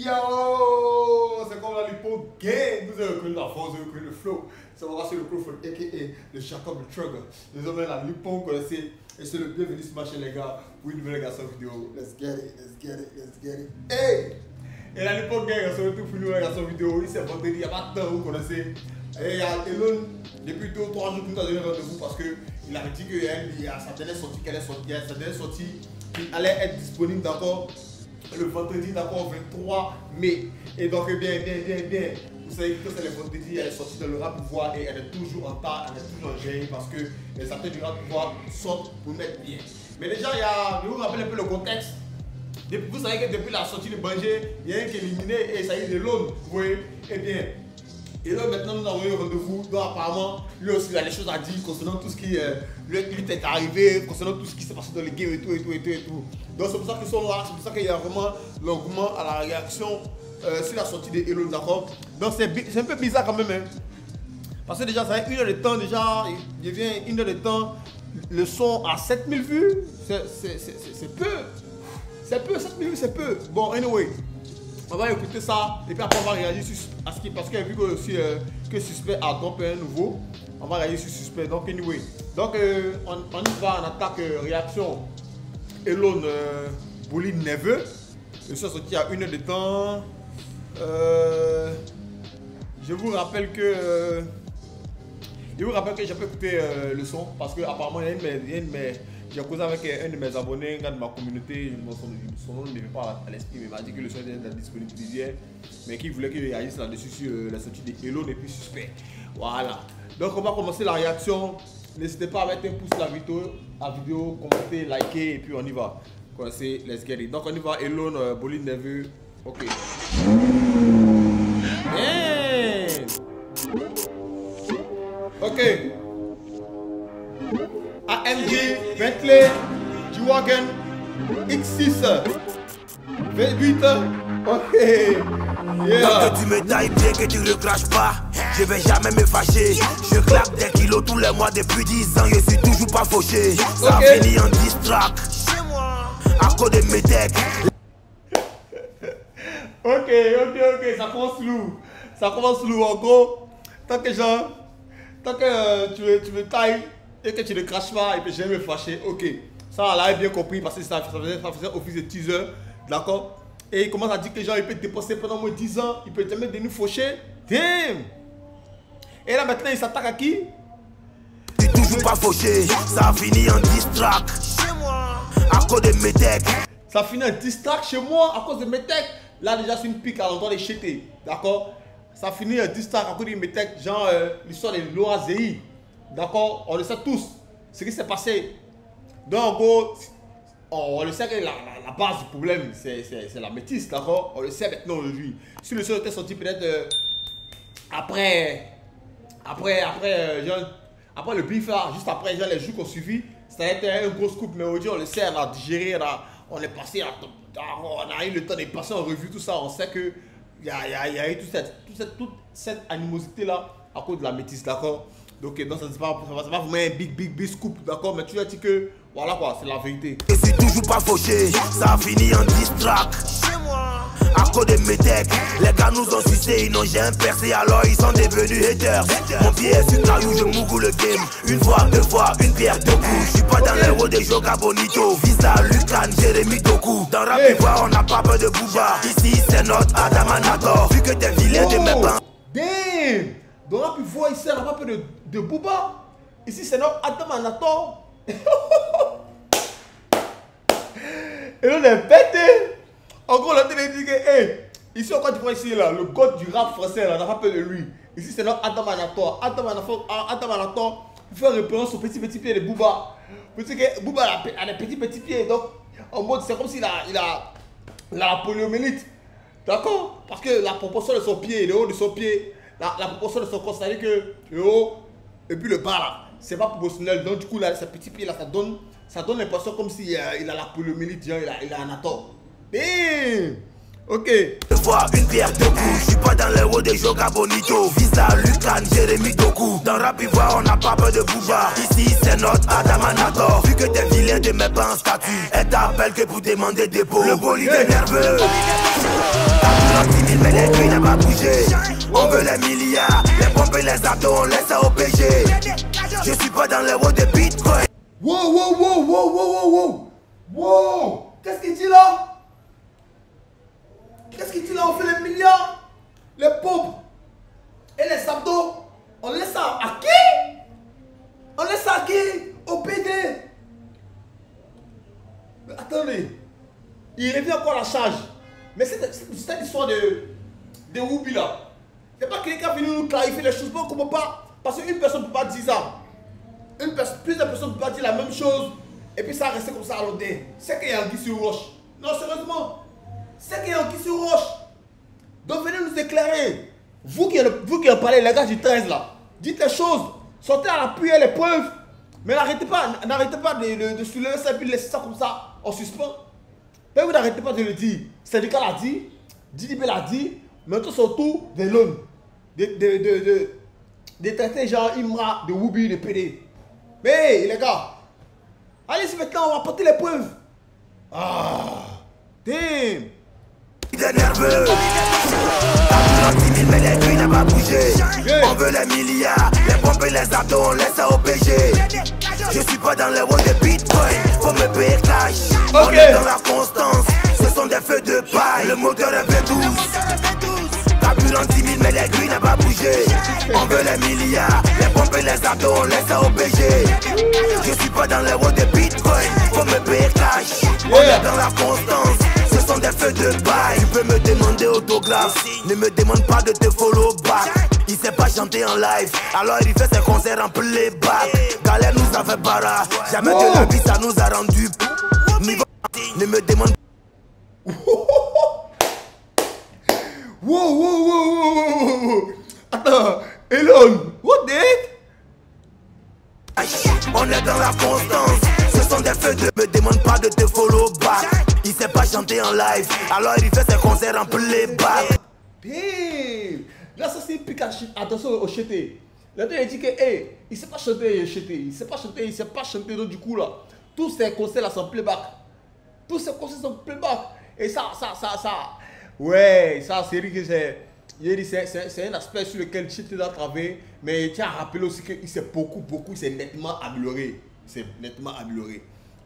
Yo, c'est comme la Lipo Gang. Vous avez reconnu la force, vous avez reconnu le flow. C'est vraiment sur le microphone, a.k.a. le Jacob le Trugger. Désormais, la Lipo, vous connaissez. Et c'est le bienvenu sur ma chaîne, les gars, pour une nouvelle émission vidéo. Let's get it, let's get it, let's get it. Hey! Et la Lipo Gang, on se retrouve pour une nouvelle émission vidéo. C'est vendredi, il n'y a pas de temps, vous connaissez. Et il y a Elon, depuis 2 ou 3 jours, qui nous a donné rendez-vous parce qu'il avait dit qu'il y a sa dernière sortie, qui allait être disponible, d'accord, le vendredi, d'accord, 23 mai. Et donc, bien. Vous savez que c'est le vendredi, elle est sortie de le rap pouvoir et elle est toujours en retard, elle est toujours en gêne parce que les acteurs du rap pouvoir sortent pour mettre bien. Mais déjà, je vous rappelle un peu le contexte. Vous savez que depuis la sortie de Banger, il y a un qui est éliminé et ça y est, de l'autre. Vous voyez? Eh bien. Et là maintenant nous avons eu un rendez-vous, donc apparemment lui aussi il a des choses à dire concernant tout ce qui lui est arrivé, concernant tout ce qui s'est passé dans les games et tout. Donc c'est pour ça qu'ils sont là, c'est pour ça qu'il y a vraiment l'engouement à la réaction sur la sortie de Elon, d'accord. Donc c'est un peu bizarre quand même, hein. Parce que déjà ça fait 1 heure de temps, déjà il vient 1 heure de temps, le son à 7000 vues, c'est peu. C'est peu, 7000 vues c'est peu. Bon anyway. On va écouter ça et puis après on va réagir à ce qui, parce que vu que aussi que Suspect a donc un nouveau, on va réagir sur Suspect. Donc anyway, donc on y va en attaque réaction. Elon Bully Neveu, le son sorti à 1 heure de temps. Je vous rappelle que j'ai pas écouté le son parce que apparemment j'ai causé avec un de mes abonnés, un gars de ma communauté, son nom ne me vient pas à l'esprit, mais il m'a dit que le son était disponible hier, mais qu'il voulait qu'il réagisse là-dessus sur la sortie de Elon et puis Suspect. Voilà. Donc on va commencer la réaction. N'hésitez pas à mettre un pouce à la vidéo, commenter, liker et puis on y va. Commencez, let's get it. Donc on y va, Elon, Bully Neveu. Ok. Hey. Ok. AMG, Bentley, G-Wagon, X6, V8, ok, yeah. Donc que tu me tailles bien, que tu ne craches pas, je vais jamais me fâcher. Je claque des kilos tous les mois depuis 10 ans, je suis toujours pas fauché. Ça Okay. finit en distract, chez moi, à cause de mes decks. Ok, ça commence lourd, en gros, tant que tu me tailles et que tu ne craches pas et que je vais me fâcher, ok, ça on l'avait bien compris parce que ça faisait office de teaser, d'accord. Et il commence à dire que les gens ils peuvent dépenser pendant moins 10 ans, ils peuvent jamais venir faucher, damn. Et là maintenant il s'attaque à qui? Je suis toujours pas fauché, ça finit en distract, chez moi, à cause de mes decks. Ça finit en distract chez moi à cause de mes techs. Là déjà c'est une pique à l'endroit des chétés, d'accord. Ça finit en distract à cause de mes techs, genre l'histoire de Laura Zéhi. D'accord, on le sait tous ce qui s'est passé. Donc en gros, on le sait que la base du problème c'est la métisse, d'accord. On le sait maintenant aujourd'hui. Si le son était sorti peut-être après le bif là, juste après genre, les jours qu'on suivi, ça a été un gros scoop. Mais aujourd'hui on le sait, on a digéré, on est passé, on a eu le temps de passer en revue tout ça. On sait que il y a eu toute cette animosité là à cause de la métisse, d'accord. Donc ça c'est pas vraiment un big scoop, d'accord, mais tu as dit que voilà quoi, c'est la vérité. Je suis toujours pas fauché, ça finit en distract, chez moi, à cause de mes decks. Les gars nous ont sucé, ils n'ont jamais percé, alors ils sont devenus haters. Mon pied est sur caillou, je mougou le game. Une fois, 2 fois, une pierre, 2 coups. Je suis pas dans les héros des Joga Bonito. Visa, Lucan, Jérémy Doku. Dans Rap Ivoire, on n'a pas peur de Bouba. Ici c'est notre Adamanator. Vu que t'es vilain de mes bancs. Damn! Dans Rap Ivoire, ici on n'a pas peur de Bouba. Ici c'est notre Adamanator. Et là on est pété. En gros la télé dit que hey, ici on voit ici là, le god du rap français là, on n'a pas peur de lui. Ici c'est notre Adamanator. Adamanator, il fait référence au petit pied de Bouba. Vous savez que Bouba a des petits pieds, donc en mode c'est comme s'il a la poliomyélite. D'accord? Parce que la proportion de son pied, le haut de son pied, la proportion de son corps, c'est-à-dire que le haut et puis le bas là, c'est pas proportionnel. Donc du coup là, ce petit pied là, ça donne l'impression comme s'il a la poliomyélite, genre il a un atome. Damn! Ok. 2 fois, une pierre, 2 coups. Je suis pas dans les héros des Joga Bonito. Visa, Lucan, Jérémy Doku. Dans Rap Ivoire, on n'a pas peur de Bouba. Ici c'est notre Adamanator. Vu que t'es vilain de mes pas en statut, elle t'appelle que pour demander dépôt. Le bolide est nerveux. mais les grilles n'a pas bougé. On veut les milliards, les pompes et les abdos, on laisse ça au PG. Je suis pas dans les roues de Bitcoin. Wow! Qu'est-ce qu'il dit là? Qu'est-ce qu'il dit là? On fait les milliards, les pompes et les abdos. On laisse ça à qui? On laisse ça à qui? Au PD. Mais attendez, il revient encore à la charge. Mais cette histoire de Whoopi là, c'est pas quelqu'un qui vient nous clarifier les choses. On ne comprend pas. Parce qu'une personne ne peut pas dire ça. Plusieurs personnes ne peuvent pas dire la même chose. Et puis ça va rester comme ça à l'autre. C'est qu'il y a un qui sur roche. Non, sérieusement. C'est qu'il y a un qui sur roche. Donc venez nous éclairer. Vous qui en parlez, les gars du 13 là, dites les choses. Sortez à l'appui les preuves. Mais n'arrêtez pas de soulever ça et puis laisser ça comme ça en suspens. Mais vous n'arrêtez pas de le dire. Syndicat l'a dit, Didibé l'a dit, mais tout surtout des loans. Des traités genre Imra, de Whoopi, de PD. Mais hey, les gars, allez-y maintenant, on va porter les preuves. Ah, damn. Il est nerveux. T'as 10 000 mais les grilles n'a pas bougé. On veut les milliards, les pompes et les abdos, on laisse ça au PG. Je suis pas dans les roues de Bitcoin, faut me payer cash. On est dans la constance, ce sont des feux de paille. Le moteur est V12. Carburant 10 000 mais les grilles n'a pas bougé. On veut les milliards, les pompes et les abdos, on laisse ça au PG. Je suis pas dans les roues de Bitcoin, faut me payer cash. On est dans la constance, ce sont des feux de paille. Tu peux me demander autographe, ne me demande pas de te follow back. Il sait pas chanter en live, alors il fait ses concerts en playback. Galère nous a fait bara, jamais de la vie ça nous a rendu. Niveau ne me demande. Wow. Attends, Elon, what the heck? On est dans la constance, ce sont des feux de. Me demande pas de te follow back. Il sait pas chanter en live, alors il fait ses concerts en playback. Damn. Là ça c'est Pikachu, attention au cheté. Là il dit que hey, il sait pas chanter cheté, il sait pas chanter donc du coup là, tous ces concerts là sont playback. Tous ces concerts sont playback. Et ça. Ouais, ça c'est vrai que c'est un aspect sur lequel Cheté doit travailler, mais il tient à rappeler aussi qu'il s'est il s'est nettement amélioré.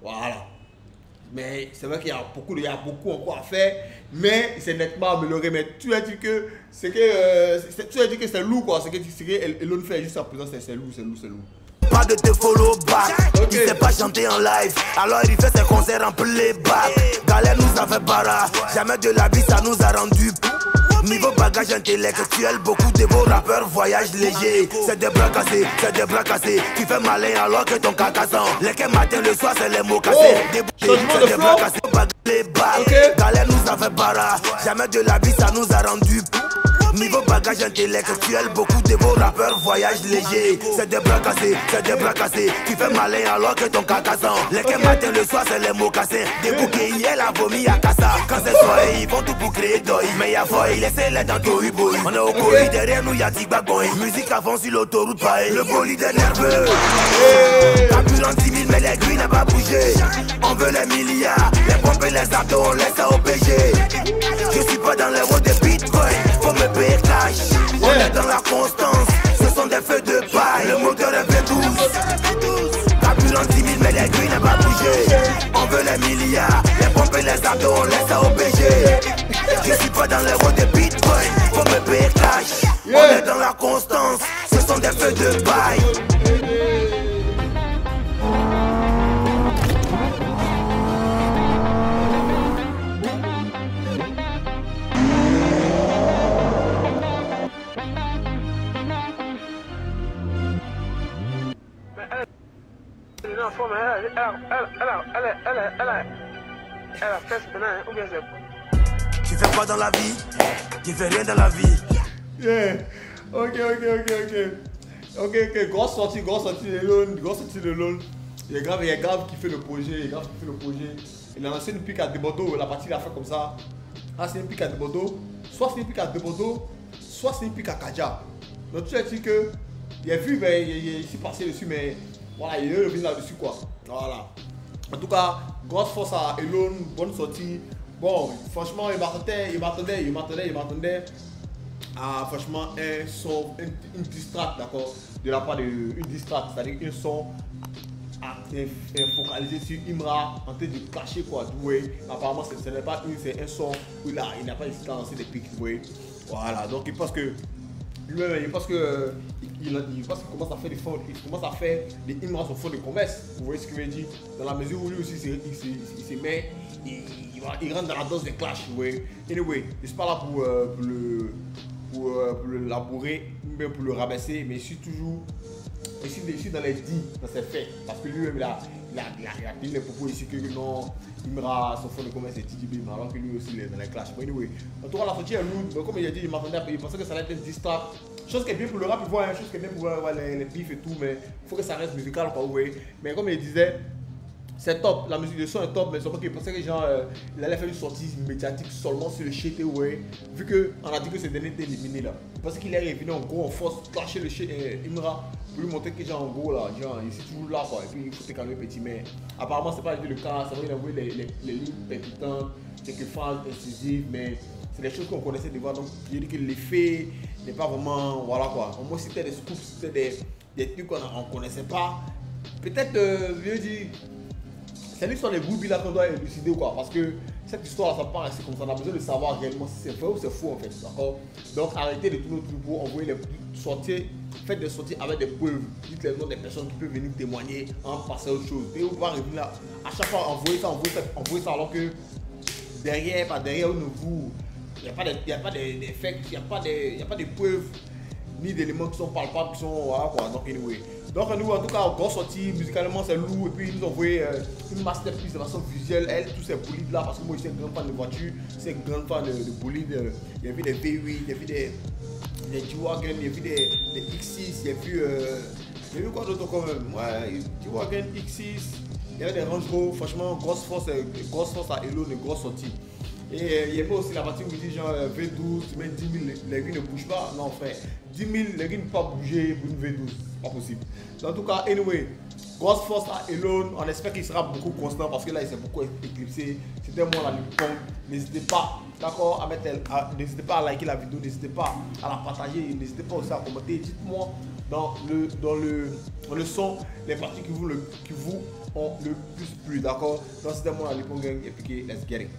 Voilà. Mais c'est vrai qu'il y a beaucoup encore à faire, mais il s'est nettement amélioré. Mais tu as dit que c'est lourd quoi, c'est que Elon fait juste à présent, c'est lourd. Pas de te follow back, il sait pas chanter en live, alors il fait ses concerts en playback. Galère nous a fait bara, jamais de la vie ça nous a rendu. Niveau bagage intellectuel, beaucoup de beaux rappeurs voyagent léger. C'est des bras cassés, tu fais malin alors que ton cacassant. Lesquels matin le soir c'est les mots cassés. C'est des bras cassés, playback. Galère nous a fait bara, jamais de la vie ça nous a rendu. Niveau bagage intellectuel, beaucoup de beaux rappeurs voyagent léger. C'est des bras cassés, tu fais malin alors que ton cacassant. Lesquels matin le soir c'est les mots cassés. Des bouquets hier la vomi à Kassa. Quand c'est soirée ils font tout pour créer d'oeil. Mais y'a foy, laissez les dans Toy Boy. On est au colis derrière nous y'a Tigba Boy. Musique avant sur l'autoroute pareil. Le bolide est nerveux. Carburant 10 000 mais les grilles n'a pas bougé. On veut les milliards, les pompes et les abdos, on laisse ça au PG. Je suis pas dans les roues de Bitcoin, faut me payer cash. On est dans la constance, ce sont des feux de paille. Le moteur est V12. Carburant 10 000 mais les grilles n'a pas bougé. On veut les milliards, les pompes et les abdos, on laisse ça au PG. Je suis pas dans les roues de Bitcoin, faut me payer cash. On est dans la constance, ce sont des feux de paille. Tu fais quoi dans la vie? Tu fais rien dans la vie. Yeah. Ok. Grosse sortie de l'eau. Il est grave qui fait le projet. Il a lancé une pique à Debodo. La partie il a fait comme ça. Ah, c'est une pique à Debodo. Soit c'est une pique à Debodo, soit c'est une pique à Kaja. Donc tu as dit que il a vu, mais il s'est passé dessus, mais voilà, il est revenu là-dessus quoi. Voilà. En tout cas, grosse force à Elon, bonne sortie. Bon, franchement, il m'attendait à franchement un son, une diss track, d'accord, de la part de une diss track, c'est-à-dire un son focalisé sur Imra en train de clasher quoi, ouais. Apparemment ce n'est pas c'est un son où il n'a pas hésité à lancer des pics, ouais. Voilà, donc il pense que lui-même, il pense que il commence à faire des fonds, il commence à faire des Imra sur fond de commerce, vous voyez ce que je veux dire, dans la mesure où lui aussi il se met, il rentre dans la dose des clashs, ouais. Anyway, je suis pas là pour le labourer, même pour le rabaisser, mais je suis toujours ici dans les dits, dans ses faits, parce que lui-même il a tenu les propos ici que non, Imra, son fond de commerce c'est TDB, alors que lui aussi il est dans les clashs. But anyway, en tout cas la sortie est lourde, comme il a dit, il m'attendait à payer, il pensait que ça allait être une distract. Chose qui est bien pour le rap, il voit, chose qui est bien pour les bifs et tout, mais il faut que ça reste musical, quoi, ouais. Mais comme il disait, c'est top, la musique de son est top, mais seulement qu'il pensait que genre, il allait faire une sortie médiatique seulement sur le shit away, vu qu'on a dit que ce dernier était éliminé là. Il pensait qu'il allait revenir en gros en force, clasher le shit Imra, pour lui montrer que genre en gros là, genre, il est toujours là quoi, et puis il faut te calmer petit, mais apparemment c'est pas le cas, c'est vrai qu'il a envoyé les lignes percutantes, quelques phrases incisives, mais c'est des choses qu'on connaissait déjà, donc je dis que l'effet n'est pas vraiment, voilà quoi. Au moins c'était des scoops, c'était des trucs qu'on ne connaissait pas, peut-être, je veux dire, c'est l'histoire des groupies là qu'on doit élucider quoi, parce que cette histoire là ça part rester comme ça, on a besoin de savoir réellement si c'est vrai ou c'est faux en fait, d'accord. Donc arrêtez de tourner autour pour envoyer les sorties, faites des sorties avec des preuves, dites les noms des personnes qui peuvent venir témoigner en passant à autre chose. Et vous pouvez revenir là, à chaque fois envoyer ça alors que derrière vous, il n'y a pas de faits, il n'y a pas de preuves ni d'éléments qui sont palpables, qui sont voilà quoi, donc anyway. Donc nous en tout cas grosse sortie, musicalement c'est lourd, et puis ils nous ont envoyé une masterpiece de façon visuelle, elle, tous ces bolides là, parce que moi je suis un grand fan de voitures, je suis un grand fan de bolides, il y a vu des V8, il y a vu des G-Wagon, il y a vu des X6, il y a vu quoi d'autre quand même, ouais, G-Wagon, X6, il y avait des Range Rover, franchement grosse force à Hello, une grosse sortie. Et il n'y a pas aussi la partie où il dit genre V12, tu mets 10 000, les gars ne bougent pas. Non frère, 10 000, les gars ne peuvent pas bouger pour une V12, pas possible. En tout cas, anyway, grosse force à Elon, on espère qu'il sera beaucoup constant parce que là il s'est beaucoup éclipsé. C'était moi la Lupon, n'hésitez pas, d'accord, n'hésitez pas à liker la vidéo, n'hésitez pas à la partager, n'hésitez pas aussi à commenter. Dites-moi dans le son les parties qui vous ont le plus plu, d'accord. Donc c'était moi la Lupon gang et puis let's get it.